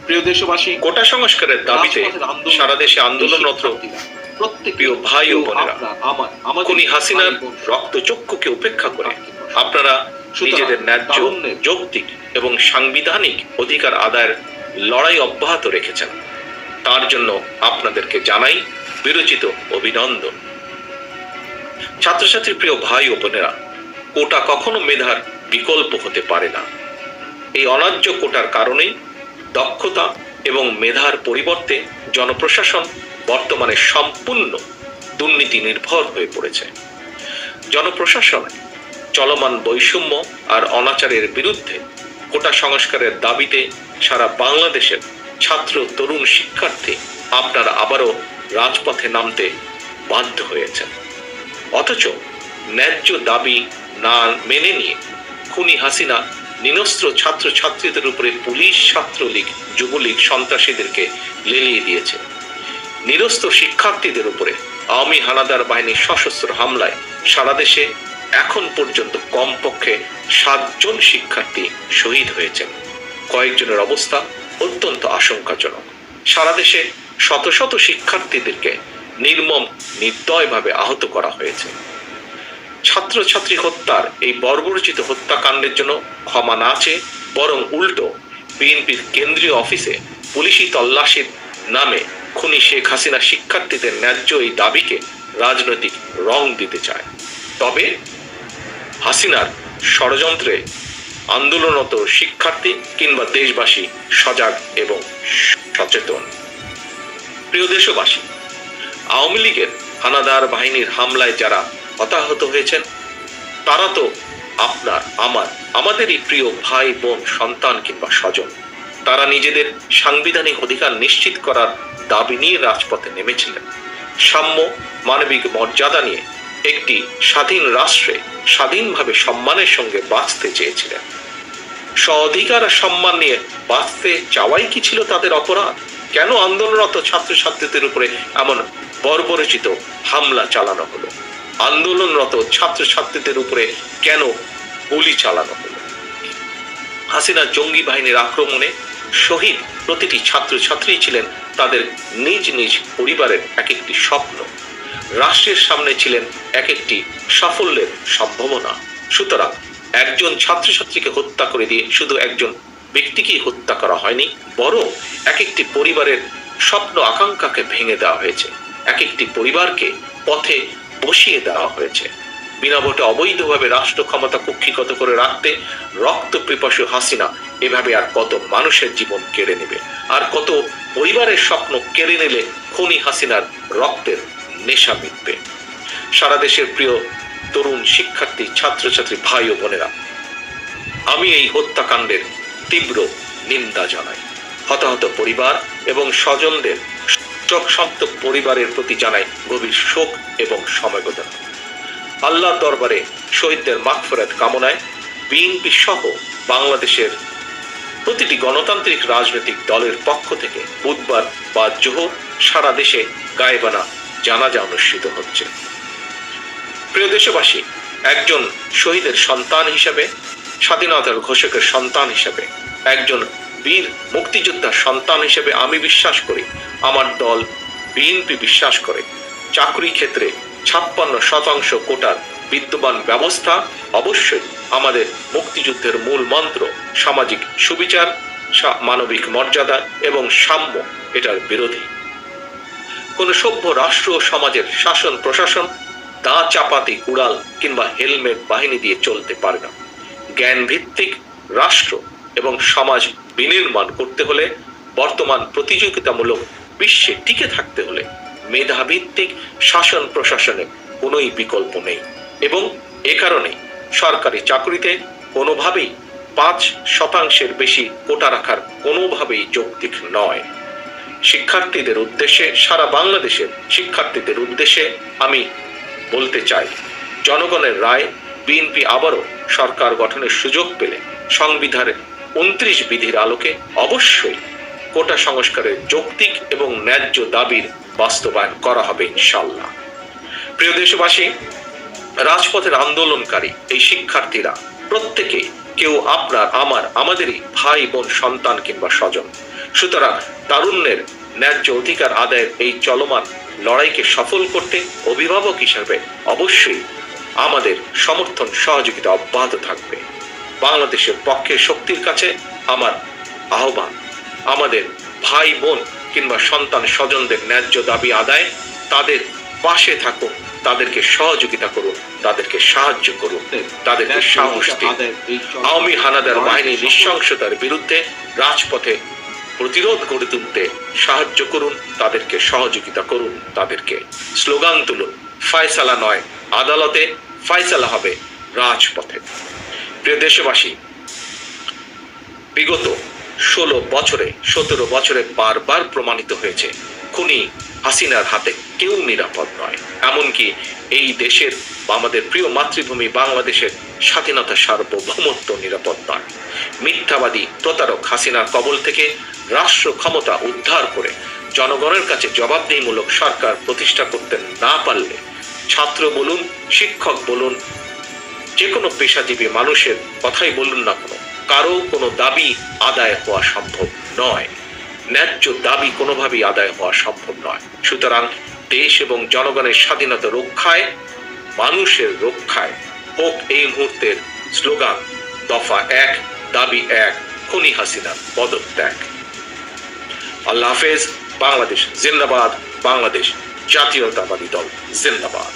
প্রিয় দেশবাসী, কোটা সংস্কারের দাবিতে সারা দেশে আন্দোলনরত প্রিয় ভাই ও বোনেরা, খুনি হাসিনার রক্তচক্ষুকে উপেক্ষা করে আপনারা নিজেদের ন্যায্য, যৌক্তিক এবং সাংবিধানিক অধিকার আদায়ের লড়াই অব্যাহত রেখেছেন। তার জন্য আপনাদেরকে জানাই বিরচিত অভিনন্দন। ছাত্রছাত্রী প্রিয় ভাই ও বোনেরা, কোটা কখনো মেধার বিকল্প হতে পারে না। এই অন্যায্য কোটার কারণেই দক্ষতা এবং মেধার পরিবর্তে জনপ্রশাসন বর্তমানে সম্পূর্ণ দুর্নীতি নির্ভর হয়ে পড়েছে। জনপ্রশাসনে চলমান বৈষম্য আর অনাচারের বিরুদ্ধে কোটা সংস্কারের দাবিতে সারা বাংলাদেশের ছাত্র, তরুণ, শিক্ষার্থী আপনারা আবারও রাজপথে নামতে বাধ্য হয়েছেন। অথচ ন্যায্য দাবি না মেনে নিয়ে খুনি হাসিনা নিরস্ত্র ছাত্রছাত্রীদের উপরে পুলিশ, ছাত্রলীগ, যুবলীগ, সন্ত্রাসীদেরকে লেলিয়ে দিয়েছে। নিরস্ত্র শিক্ষার্থীদের উপরে আওয়ামী হানাদার বাহিনীর সশস্ত্র হামলায় সারা দেশে এখন পর্যন্ত কমপক্ষে 7 জন শিক্ষার্থী শহীদ হয়েছেন। কয়েকজনের অবস্থা অত্যন্ত আশঙ্কাজনক। সারা দেশে শত শত শিক্ষার্থীদেরকে নির্মম, নির্দয়ভাবে আহত করা হয়েছে। ছাত্রছাত্রী হত্যার এই বর্বরচিত হত্যাকাণ্ডের জন্য ক্ষমা না চেয়ে বরং উল্টো বিএনপির কেন্দ্রীয় অফিসে পুলিশি তল্লাশির নামে খুনি শেখ হাসিনা শিক্ষার্থীদের ন্যায্য এই দাবিকে রাজনৈতিক রং দিতে চায়। তবে হাসিনার ষড়যন্ত্রে আন্দোলনরত শিক্ষার্থী কিংবা দেশবাসী সজাগ এবং সচেতন। প্রিয় দেশবাসী, আওয়ামী লীগের হানাদার বাহিনীর হামলায় যারা হতাহত হয়েছেন তারা তো আপনার, আমাদেরই প্রিয় ভাই, বোন, সন্তান কিংবা স্বজন। তারা নিজেদের সাংবিধানিক অধিকার নিশ্চিত করার দাবি নিয়ে রাজপথে নেমেছিলেন। সাম্য, মানবিক মর্যাদা নিয়ে একটি স্বাধীন রাষ্ট্রে স্বাধীনভাবে সম্মানের সঙ্গে বাঁচতে চেয়েছিলেন। স্ব-অধিকার আর সম্মান নিয়ে বাঁচতে চাওয়াই কি ছিল তাদের অপরাধ? কেন আন্দোলনরত ছাত্রছাত্রীদের উপরে এমন বর্বরচিত হামলা চালানো হলো? আন্দোলনরত ছাত্রছাত্রীদের উপরে কেন গুলি চালানো হলো? হাসিনা জঙ্গি বাহিনীর আক্রমণে শহীদ প্রতিটি ছাত্রছাত্রী ছিলেন তাদের নিজ নিজ পরিবারের এক একটি স্বপ্ন। রাষ্ট্রের সামনে ছিলেন এক একটি সাফল্যের সম্ভাবনা। সুতরাং একজন ছাত্রছাত্রীকে হত্যা করে দিয়ে শুধু একজন ব্যক্তিকেই হত্যা করা হয়নি, বরং এক একটি পরিবারের স্বপ্ন আকাঙ্ক্ষাকে ভেঙে দেওয়া হয়েছে। এক একটি পরিবারকে পথে বসিয়ে দেওয়া হয়েছে। বিনা ভোটে অবৈধভাবে রাষ্ট্র ক্ষমতা কুক্ষিগত করে রাখতে রক্ত পিপাসু হাসিনা এভাবে আর কত মানুষের জীবন কেড়ে নেবে, আর কত পরিবারের স্বপ্ন কেড়ে নিলে খুনি হাসিনার রক্তের নেশা মিটবে। সারা দেশের প্রিয় তরুণ, শিক্ষার্থী, ছাত্রছাত্রী ভাই ও বোনেরা, আমি এই হত্যাকাণ্ডের তীব্র নিন্দা জানাই। হতাহত পরিবার এবং স্বজনদের, শোকসন্তপ্ত পরিবারের প্রতি জানাই গভীর শোক এবং সমবেদনা। আল্লাহর দরবারে শহীদদের মাগফিরাত কামনায় বিএনপি সহ বাংলাদেশের প্রতিটি গণতান্ত্রিক রাজনৈতিক দলের পক্ষ থেকে বুধবার বা জোহর সারা দেশে গায়েবানা জানাজা অনুষ্ঠিত হচ্ছে। প্রিয় দেশবাসী, একজন শহীদের সন্তান হিসেবে, স্বাধীনতার ঘোষকের সন্তান হিসেবে, একজন বীর মুক্তিযোদ্ধার সন্তান হিসেবে আমি বিশ্বাস করি, আমার দল বিএনপি বিশ্বাস করে, চাকরি ক্ষেত্রে 56% কোটার বিদ্যমান ব্যবস্থা অবশ্যই আমাদের মুক্তিযুদ্ধের মূল মন্ত্র, সামাজিক সুবিচার, মানবিক মর্যাদা এবং সাম্য, এটার বিরোধী। কোন সভ্য রাষ্ট্র ও সমাজের শাসন প্রশাসন দা চাপাতি, কুড়াল কিংবা হেলমেট বাহিনী দিয়ে চলতে পারে না। জ্ঞান ভিত্তিক রাষ্ট্র এবং সমাজ বিনির্মাণ করতে হলে, বর্তমান প্রতিযোগিতামূলক বিশ্বে টিকে থাকতে হলে মেধাভিত্তিক শাসন প্রশাসনের কোনোই বিকল্প নেই। এবং এ কারণেই সরকারি চাকরিতে কোনোভাবেই 5% বেশি কোটা রাখার কোনোভাবেই যৌক্তিক নয়। শিক্ষার্থীদের উদ্দেশ্যে, সারা বাংলাদেশের শিক্ষার্থীদের উদ্দেশ্যে আমি বলতে চাই, জনগণের রায় বিএনপি আবারও সরকার গঠনের সুযোগ পেলে সংবিধানের 29 বিধির আলোকে অবশ্যই কোটা সংস্কারের যৌক্তিক এবং ন্যায্য দাবির বাস্তবায়ন করা হবে ইনশাআল্লাহ। প্রিয় দেশবাসী, রাজপথের আন্দোলনকারী এই শিক্ষার্থীরা প্রত্যেকেই কেউ আপনার, আমার, আমাদেরই ভাই বোন, সন্তান কিংবা স্বজন। সুতরাং তারুণ্যের ন্যায্য অধিকার আদায়ের এই চলমান লড়াইকে সফল করতে অভিভাবক হিসাবে অবশ্যই আমাদের সমর্থন সহযোগিতা অব্যাহত থাকবে। বাংলাদেশের পক্ষে শক্তির কাছে আমার আহ্বান, আমাদের ভাই বোন কিংবা সন্তান স্বজনদের ন্যায্য দাবি আদায়, তাদের পাশে থাকুন, তাদেরকে সহযোগিতা করুন, তাদেরকে সাহায্য করুন, তাদেরকে সাহস দিন। আওয়ামী হানাদার বাহিনীর নৃশংসতার বিরুদ্ধে রাজপথে প্রতিরোধ গড়ে তুলতে সাহায্য করুন, তাদেরকে সহযোগিতা করুন, তাদেরকে স্লোগান তুলুন, ফয়সালা নয় আদালতে, ফয়সালা হবে রাজপথে। প্রিয় দেশবাসী, বিগত 17 বছরে বারবার প্রমাণিত হয়েছে খুনি হাসিনার হাতে কেউ নিরাপদ নয়। এমনকি এই দেশের বা আমাদের প্রিয় মাতৃভূমি বাংলাদেশের স্বাধীনতা, সার্বভৌমত্ব নিরাপদ নয়। মিথ্যাবাদী প্রতারক হাসিনার কবল থেকে রাষ্ট্র ক্ষমতা উদ্ধার করে জনগণের কাছে জবাবদিহিমূলক সরকার প্রতিষ্ঠা করতে না পারলে ছাত্র বলুন, শিক্ষক বলুন, যে কোনো পেশাজীবী মানুষের কথাই বলুন না কেন, কারো কোনো দাবি আদায় হওয়া সম্ভব নয়। ন্যায্য দাবি কোনোভাবেই আদায় হওয়া সম্ভব নয়। সুতরাং দেশ এবং জনগণের স্বাধীনতা রক্ষায়, মানুষের রক্ষায় হোক এই মুহূর্তের স্লোগান দফা 1, দাবি 1, খুনি হাসিনার পদত্যাগ। আল্লাহ হাফেজ। বাংলাদেশ জিন্দাবাদ। বাংলাদেশ জাতীয়তাবাদী দল জিন্দাবাদ।